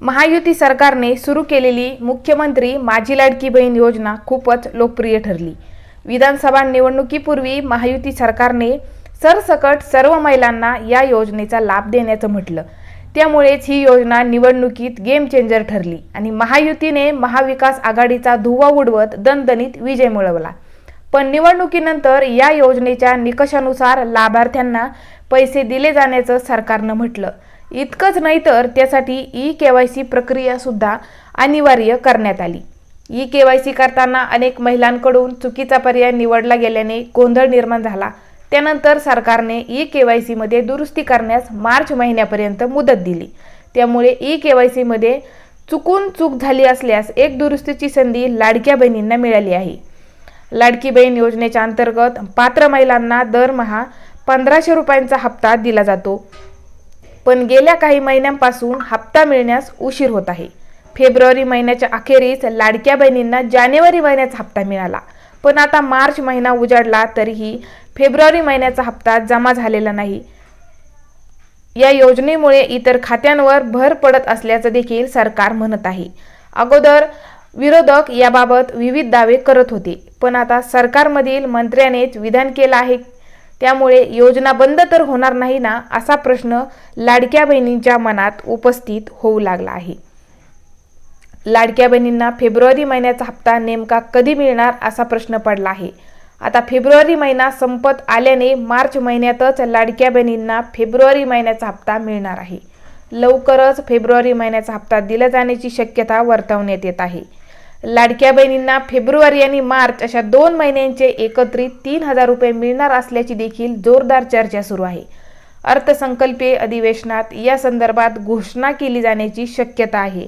महायुती सरकारने सुरू केलेली मुख्यमंत्री माझी लाडकी बहीण योजना खूपच लोकप्रिय ठरली। विधानसभा निवडणुकीपूर्वी महायुती सरकारने सरसकट सर्व महिलांना या योजनेचा लाभ देण्याचं म्हटलं। त्यामुळेच ही योजना निवडणुकीत गेम चेंजर ठरली आणि महायुतीने महाविकास आघाडीचा धुव्वा उडवत दणदणीत विजय मिळवला। पण निवडणुकीनंतर या योजनेच्या निकषानुसार लाभार्थ्यांना पैसे दिले जाण्याचं सरकारनं म्हटलं। इतकंच नाही तर त्यासाठी ई-केवायसी प्रक्रिया सुद्धा अनिवार्य करण्यात आली। ई-केवायसी करताना अनेक महिलांकडून चुकीचा पर्याय निवडला गेल्याने गोंधळ निर्माण झाला। त्यानंतर सरकारने ई-केवायसी मध्ये दुरुस्ती करण्यास मार्च महिन्यापर्यंत मुदत दिली। त्यामुळे ई-केवायसी मध्ये चूक झाली असल्यास एक दुरुस्तीची संधी लाडक्या बहिणींना मिळाली आहे। लाडकी बहीण योजनेच्या अंतर्गत पात्र महिलांना दरमहा 1500 रुपयांचा हप्ता दिला जातो। पण गेल्या काही महिन्यांपासून हप्ता मिळण्यास उशीर होत आहे। फेब्रुवारी महिन्याच्या अखेरीस लाडक्या बहिणींना जानेवारी महिन्याचा हप्ता मिळाला, पण आता मार्च महिना उजाडला तरीही फेब्रुवारी महिन्याचा हप्ता जमा झालेला नाही। या योजनेमुळे इतर खात्यांवर भर पडत असल्याचं देखील सरकार म्हणत आहे। अगोदर विरोधक याबाबत विविध दावे करत होते, पण आता सरकारमधील मंत्र्यानेच विधान केलं आहे। त्यामुळे योजना बंद तर होणार नाही ना, असा प्रश्न लाडक्या बहिणींच्या मनात उपस्थित होऊ लागला आहे। लाडक्या बहिणींना फेब्रुवारी महिन्याचा हप्ता नेमका कधी मिळणार असा प्रश्न पडला आहे। आता फेब्रुवारी महिना संपत आल्याने मार्च महिन्यातच लाडक्या बहिणींना फेब्रुवारी महिन्याचा हप्ता मिळणार आहे। लवकरच फेब्रुवारी महिन्याचा हप्ता दिला जाण्याची शक्यता वर्तवण्यात येत आहे। लाडक्या बहिणींना फेब्रुवारी आणि मार्च अशा 2 महिन्यांचे एकत्रित 3000 रुपये मिळणार असल्याची देखील जोरदार चर्चा सुरू आहे। अर्थसंकल्पीय अधिवेशनात या संदर्भात घोषणा केली जाण्याची शक्यता आहे।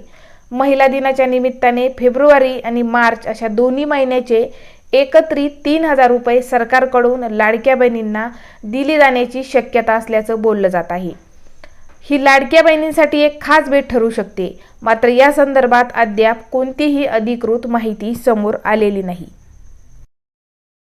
महिला दिनाच्या निमित्ताने फेब्रुवारी आणि मार्च अशा दोन्ही महिन्याचे एकत्रित 3000 रुपये सरकारकडून लाडक्या बहिणींना दिली जाण्याची शक्यता असल्याचं बोललं जात आहे। ही लाडक्या बहिणींसाठी एक खास भेट ठरू शकते, मात्र या संदर्भात अद्याप कोणतीही अधिकृत माहिती समोर आलेली नाही।